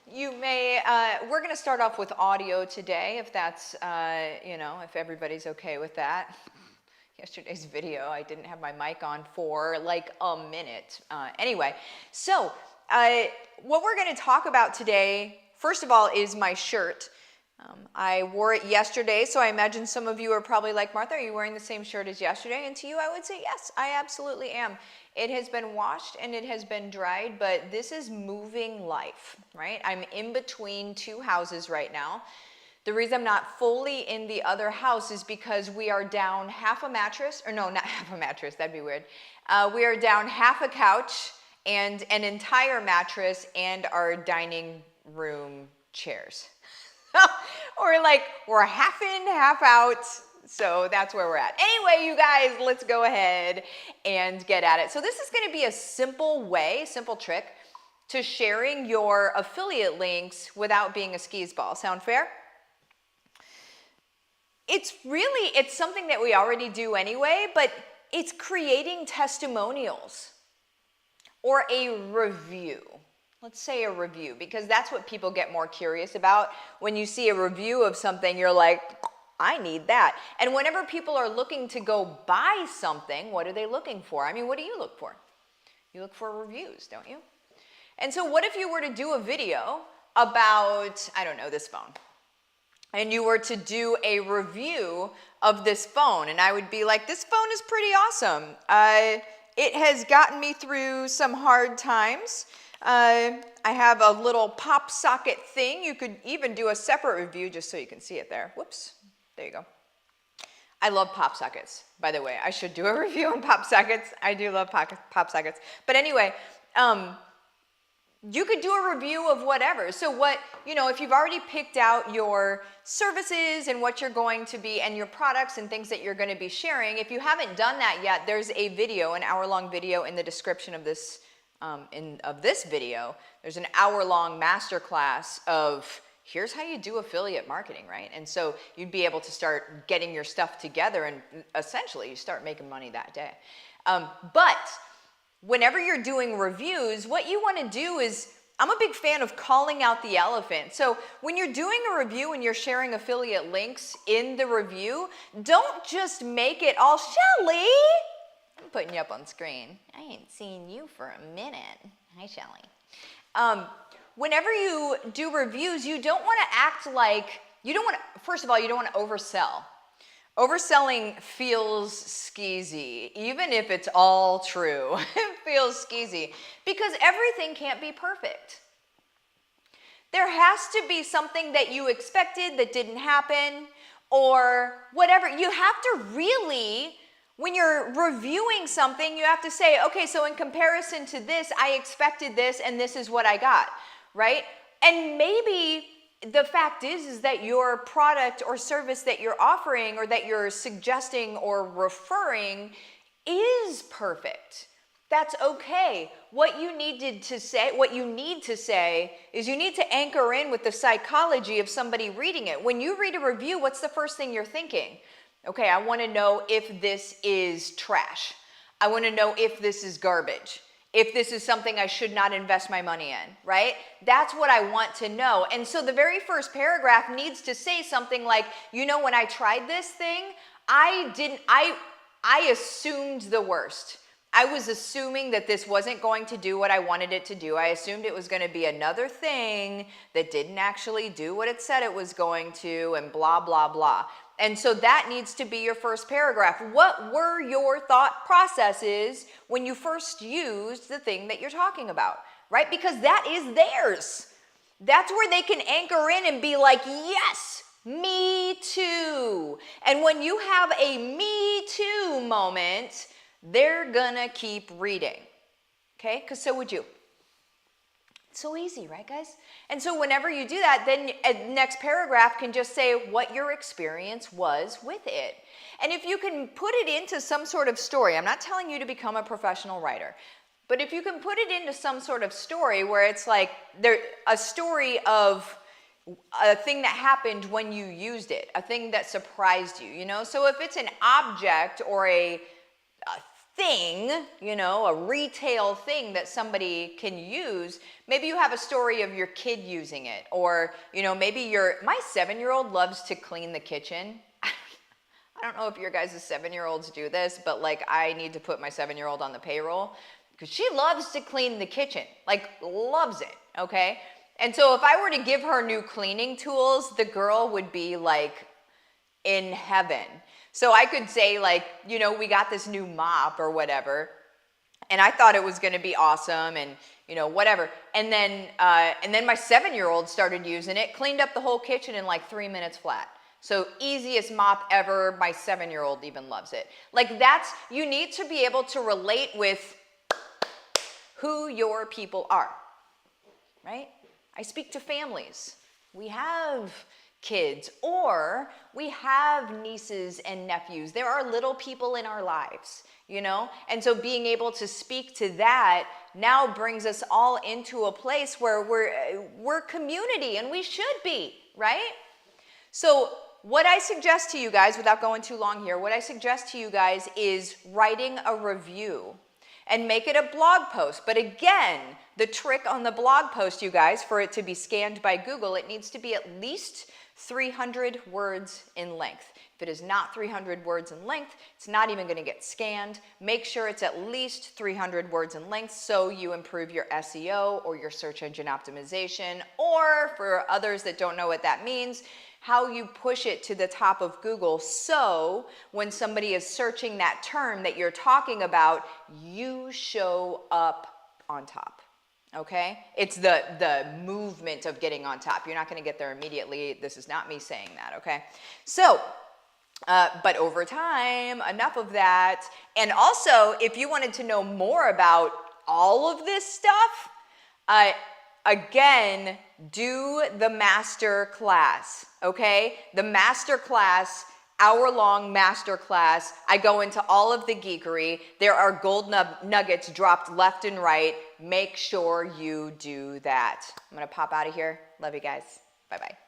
You may, we're going to start off with audio today, if that's, if everybody's okay with that. Yesterday's video, I didn't have my mic on for like a minute. Anyway, so what we're going to talk about today, first of all, is my shirt. I wore it yesterday, so I imagine some of you are probably like, Martha, are you wearing the same shirt as yesterday? And to you, I would say, yes, I absolutely am. It has been washed and it has been dried, but this is moving life, right? I'm in between two houses right now. The reason I'm not fully in the other house is because we are down half a mattress, or no, not half a mattress, that'd be weird. We are down half a couch and an entire mattress and our dining room chairs. We're half in, half out. So that's where we're at. Anyway, you guys, let's go ahead and get at it. So this is going to be a simple trick to sharing your affiliate links without being a Skeezball. Sound fair? It's something that we already do anyway, but it's creating testimonials or a review. Let's say a review, because that's what people get more curious about. When you see a review of something, you're like, I need that. And whenever people are looking to go buy something, what are they looking for? I mean, what do you look for? You look for reviews, don't you? And so what if you were to do a video about, I don't know, this phone, and you were to do a review of this phone, and I would be like, this phone is pretty awesome. It has gotten me through some hard times. I have a little pop socket thing. You could even do a separate review just so you can see it there. Whoops. There you go. I love pop sockets, by the way. I should do a review on pop sockets. I do love pop sockets. But anyway, you could do a review of whatever. So if you've already picked out your services and what you're going to be, and your products and things that you're going to be sharing, if you haven't done that yet, there's a video, an hour-long video in the description of this video. There's an hour-long masterclass of here's how you do affiliate marketing, right? And so you'd be able to start getting your stuff together and essentially you start making money that day. But whenever you're doing reviews, what you want to do is, I'm a big fan of calling out the elephant. So when you're doing a review and you're sharing affiliate links in the review, don't just make it all, Shelly, I'm putting you up on screen. I ain't seen you for a minute. Hi, Shelly. Whenever you do reviews, you don't want to act like, first of all, you don't want to oversell. Overselling feels skeezy, even if it's all true. It feels skeezy because everything can't be perfect. There has to be something that you expected that didn't happen or whatever. You have to really, when you're reviewing something, you have to say, okay, so in comparison to this, I expected this and this is what I got. Right? And maybe the fact is that your product or service that you're offering or that you're suggesting or referring is perfect. That's okay. What you need to say is you need to anchor in with the psychology of somebody reading it. When you read a review, what's the first thing you're thinking? Okay, I want to know if this is trash. I want to know if this is garbage. If this is something I should not invest my money in, right? That's what I want to know. And so the very first paragraph needs to say something like, when I tried this thing, I assumed the worst. I was assuming that this wasn't going to do what I wanted it to do. I assumed it was going to be another thing that didn't actually do what it said it was going to, and blah, blah, blah. And so that needs to be your first paragraph. What were your thought processes when you first used the thing that you're talking about, right? Because that is theirs. That's where they can anchor in and be like, yes, me too. And when you have a me too moment, they're gonna keep reading, okay? Because so would you. It's so easy, right, guys? And so whenever you do that, then next paragraph can just say what your experience was with it. And if you can put it into some sort of story, I'm not telling you to become a professional writer, but if you can put it into some sort of story where it's like a story of a thing that happened when you used it, a thing that surprised you, So if it's an object or a thing, you know, a retail thing that somebody can use. Maybe you have a story of your kid using it, or, you know, maybe my 7-year-old loves to clean the kitchen. I don't know if your guys' 7-year-olds do this, but like I need to put my 7-year-old on the payroll because she loves to clean the kitchen, like loves it, okay? And so if I were to give her new cleaning tools, the girl would be like in heaven. So I could say like, you know, we got this new mop or whatever, and I thought it was going to be awesome and, you know, whatever. And then my 7-year-old started using it, cleaned up the whole kitchen in like 3 minutes flat. So easiest mop ever. My 7-year-old even loves it. Like you need to be able to relate with who your people are, right? I speak to families. We have kids, or we have nieces and nephews. There are little people in our lives, you know? And so being able to speak to that now brings us all into a place where we're community, and we should be, right? So what I suggest to you guys, without going too long here, what I suggest to you guys is writing a review and make it a blog post. But again, the trick on the blog post, you guys, for it to be scanned by Google, it needs to be at least 300 words in length. If it is not 300 words in length, it's not even going to get scanned. Make sure it's at least 300 words in length so you improve your SEO or your search engine optimization, or for others that don't know what that means, how you push it to the top of Google, so when somebody is searching that term that you're talking about, you show up on top, okay? It's the movement of getting on top. You're not going to get there immediately. This is not me saying that, okay? So, but over time, enough of that. And also, if you wanted to know more about all of this stuff, again, do the master class, okay? The master class, hour-long master class. I go into all of the geekery. There are gold nuggets dropped left and right. Make sure you do that. I'm going to pop out of here. Love you guys. Bye-bye.